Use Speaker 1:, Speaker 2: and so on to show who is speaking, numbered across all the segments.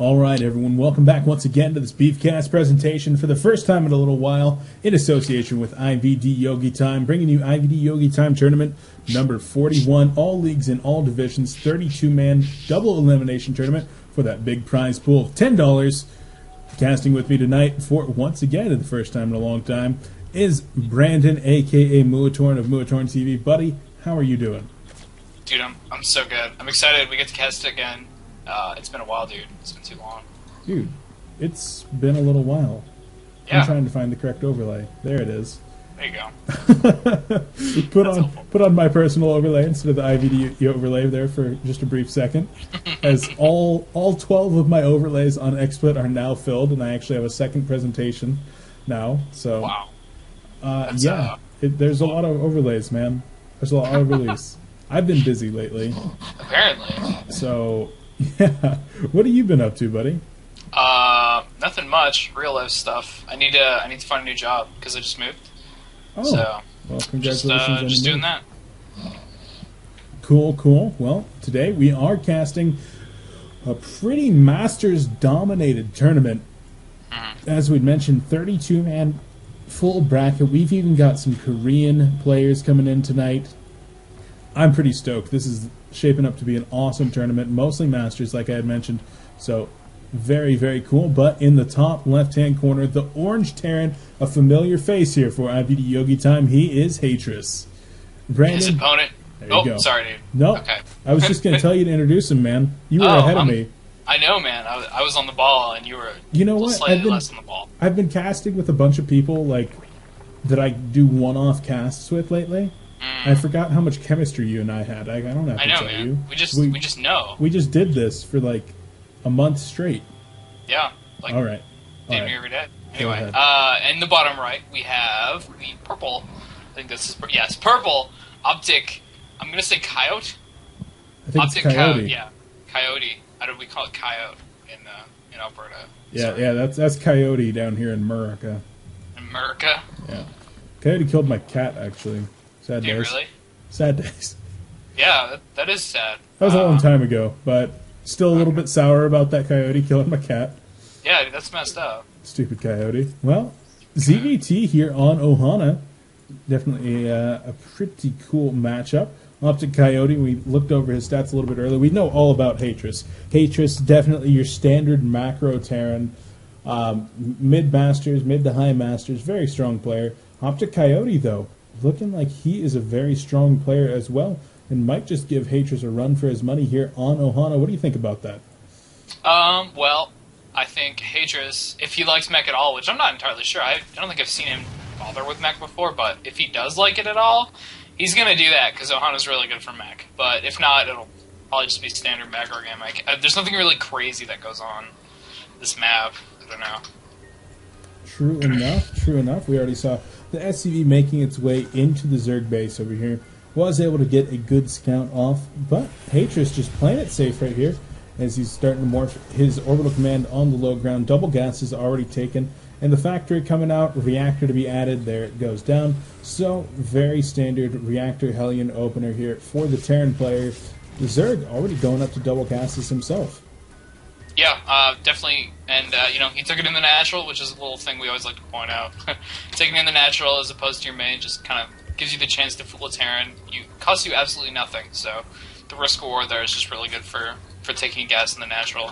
Speaker 1: All right, everyone, welcome back once again to this Beefcast presentation for the first time in a little while in association with IvD Yogi Time, bringing you IvD Yogi Time Tournament number 41, all leagues in all divisions, 32-man double elimination tournament for that big prize pool of $10. Casting with me tonight for, once again, the first time in a long time, is Brandon, a.k.a. Muatorn of Muatorn TV. Buddy, how are you doing?
Speaker 2: Dude, I'm so good. I'm excited we get to cast it again. It's been a while, dude. It's been too long.
Speaker 1: Dude, it's been a little while.
Speaker 2: Yeah.
Speaker 1: I'm trying to find the correct overlay. There it is.
Speaker 2: There you go.
Speaker 1: put on my personal overlay instead of the IvD overlay there for just a brief second. As all 12 of my overlays on XSplit are now filled, and I actually have a second presentation now. So,
Speaker 2: wow.
Speaker 1: there's a lot of overlays, man. There's a lot of overlays. I've been busy lately.
Speaker 2: Apparently.
Speaker 1: So, yeah. What have you been up to, buddy?
Speaker 2: Nothing much. Real life stuff. I need to find a new job because I just moved.
Speaker 1: Oh,
Speaker 2: so,
Speaker 1: well, congratulations.
Speaker 2: just doing that.
Speaker 1: Cool. Well, today we are casting a pretty Masters-dominated tournament. As we'd mentioned, 32-man full bracket. We've even got some Korean players coming in tonight. I'm pretty stoked. This is shaping up to be an awesome tournament, mostly Masters, like I had mentioned. So, very, very cool. But in the top left-hand corner, the Orange Terran, a familiar face here for IvD Yogi Time. He is Hatris. Brandon,
Speaker 2: his opponent.
Speaker 1: There you go.
Speaker 2: Sorry, dude.
Speaker 1: No,
Speaker 2: okay.
Speaker 1: I was just going to tell you to introduce him, man. You were ahead of me.
Speaker 2: I know, man. I was on the ball, and you were
Speaker 1: slightly
Speaker 2: less on the ball.
Speaker 1: I've been casting with a bunch of people like that I do one-off casts with lately. I forgot how much chemistry you and I had. I don't have to tell
Speaker 2: man.
Speaker 1: you.
Speaker 2: We just know.
Speaker 1: We just did this for like a month straight.
Speaker 2: Yeah. Like,
Speaker 1: all right.
Speaker 2: Damn near every day. Anyway, in the bottom right, we have the purple. I think this is yes, purple OpTiK. I'm gonna say Coyote.
Speaker 1: I think
Speaker 2: OpTiK
Speaker 1: it's Coyote.
Speaker 2: Yeah, Coyote. How do we call it Coyote in Alberta?
Speaker 1: Yeah, that's Coyote down here in America.
Speaker 2: America.
Speaker 1: Yeah. Coyote killed my cat, actually. Sad days.
Speaker 2: Really?
Speaker 1: Sad days.
Speaker 2: Yeah, that is sad.
Speaker 1: That was a long time ago, but still a little bit sour about that coyote killing my cat.
Speaker 2: Yeah, dude, that's messed up.
Speaker 1: Stupid coyote. Well, ZVT here on Ohana. Definitely a pretty cool matchup. OpTiKcoyote, we looked over his stats a little bit earlier. We know all about Hatris. Hatris, definitely your standard macro Terran. Mid-masters, mid to high masters. Very strong player. OpTiKcoyote, though, looking like he is a very strong player as well, and might just give Hatris a run for his money here on Ohana. What do you think about that?
Speaker 2: Well, I think Hatris, if he likes mech at all, which I'm not entirely sure, I don't think I've seen him bother with mech before, but if he does like it at all, he's going to do that, because Ohana's really good for mech. But if not, it'll probably just be standard mech or game mech. There's nothing really crazy that goes on this map. I don't know.
Speaker 1: True enough. We already saw the SCV making its way into the Zerg base over here. Was able to get a good scout off, but Hatris just playing it safe right here as he's starting to morph his orbital command on the low ground. Double gas is already taken, and the factory coming out, reactor to be added, there it goes down. So, very standard reactor Hellion opener here for the Terran player. The Zerg already going up to double gases himself.
Speaker 2: Yeah, definitely, and, he took it in the natural, which is a little thing we always like to point out. Taking in the natural as opposed to your main just kind of gives you the chance to fool a Terran. Costs you absolutely nothing, so the risk reward there is just really good for taking gas in the natural.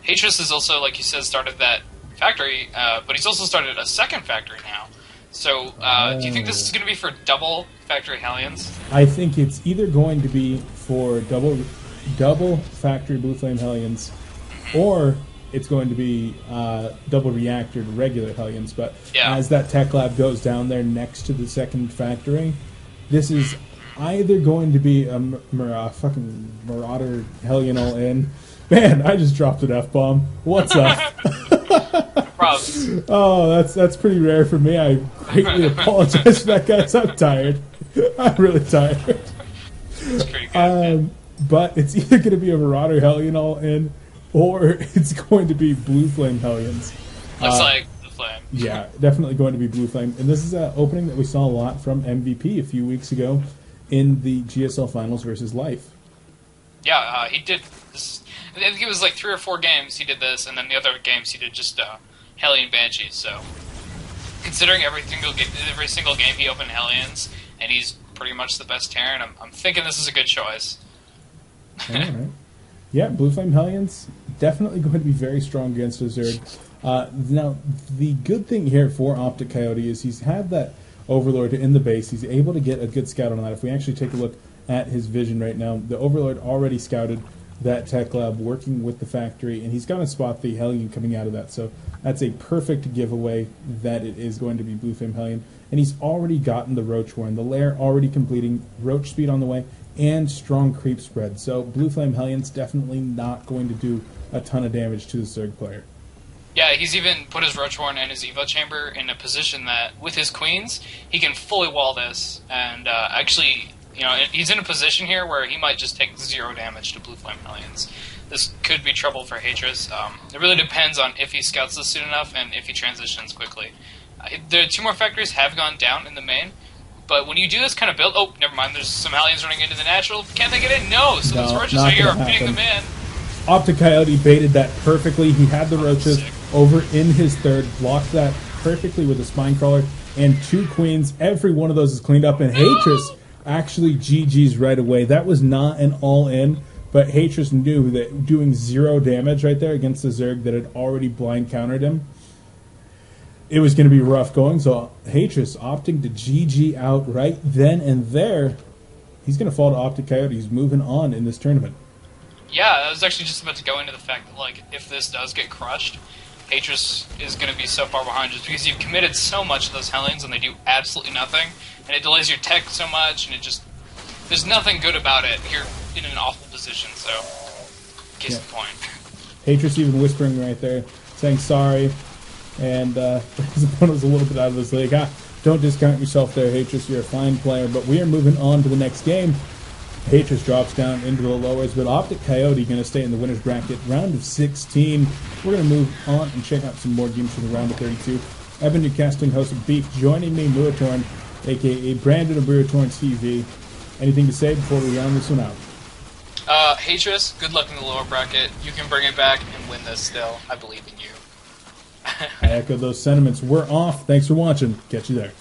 Speaker 2: Hatris has also, like you said, started that factory, but he's also started a second factory now. So, do you think this is going to be for double factory Hellions?
Speaker 1: I think it's either going to be for double factory Blue Flame Hellions, or it's going to be double reactor to regular Hellions. But as that tech lab goes down there next to the second factory, this is either going to be a fucking Marauder Hellion all in. Man, I just dropped an F-bomb. What's up? Oh, that's pretty rare for me. I greatly apologize for that, guys. I'm tired. I'm really tired.
Speaker 2: That's pretty good.
Speaker 1: But it's either going to be a Marauder Hellion all in, or it's going to be Blue Flame Hellions.
Speaker 2: Looks like Blue Flame.
Speaker 1: Yeah, definitely going to be Blue Flame. And this is an opening that we saw a lot from MVP a few weeks ago in the GSL Finals versus Life.
Speaker 2: Yeah, he did. I think it was like 3 or 4 games he did this, and then the other games he did just Hellion Banshees. So, considering every single game he opened Hellions, and he's pretty much the best Terran, I'm thinking this is a good choice.
Speaker 1: All right. Yeah, Blue Flame Hellions definitely going to be very strong against a Zerg. Now, the good thing here for OpTiKcoyote is he's had that Overlord in the base. He's able to get a good scout on that. If we actually take a look at his vision right now, the Overlord already scouted that tech lab working with the factory, and he's going to spot the Hellion coming out of that. So that's a perfect giveaway that it is going to be Blue Flame Hellion. And he's already gotten the Roach Warren, the lair already completing, Roach speed on the way, and strong creep spread. So Blue Flame Hellion's definitely not going to do a ton of damage to the Zerg player.
Speaker 2: Yeah, he's even put his Roach Warren and his Evo Chamber in a position that, with his Queens, he can fully wall this, and actually, you know, he's in a position here where he might just take 0 damage to Blue Flame Hellions. This could be trouble for Hatris. It really depends on if he scouts this soon enough and if he transitions quickly. The 2 more factories have gone down in the main, but when you do this kind of build... Oh, never mind, there's some Hellions running into the natural. Can they get in? No! So those Roaches are here pinning them in.
Speaker 1: OpTiKcoyote baited that perfectly. He had the Roaches over in his third, blocked that perfectly with a Spine Crawler, and 2 Queens. Every one of those is cleaned up, and Hatris actually GG's right away. That was not an all-in, but Hatris knew that doing 0 damage right there against the Zerg that had already blind countered him, it was going to be rough going. So Hatris opting to GG out right then and there. He's going to fall to OpTiKcoyote. He's moving on in this tournament.
Speaker 2: Yeah, I was actually just about to go into the fact that, like, if this does get crushed, Hatris is going to be so far behind just because you've committed so much to those Hellions and they do absolutely nothing, and it delays your tech so much, and it just... There's nothing good about it. You're in an awful position, so... Case in point.
Speaker 1: Hatris even whispering right there, saying sorry, and his opponent was a little bit out of his league. Don't discount yourself there, Hatris. You're a fine player, but we are moving on to the next game. Hatris drops down into the lowers, but OpTiKcoyote going to stay in the winner's bracket. Round of 16. We're going to move on and check out some more games for the round of 32. Evan, your casting host of Beef, joining me, Muatorn, a.k.a. Brandon of Muatorn TV. Anything to say before we round this one out?
Speaker 2: Hatris, good luck in the lower bracket. You can bring it back and win this still. I believe in you.
Speaker 1: I echo those sentiments. We're off. Thanks for watching. Catch you there.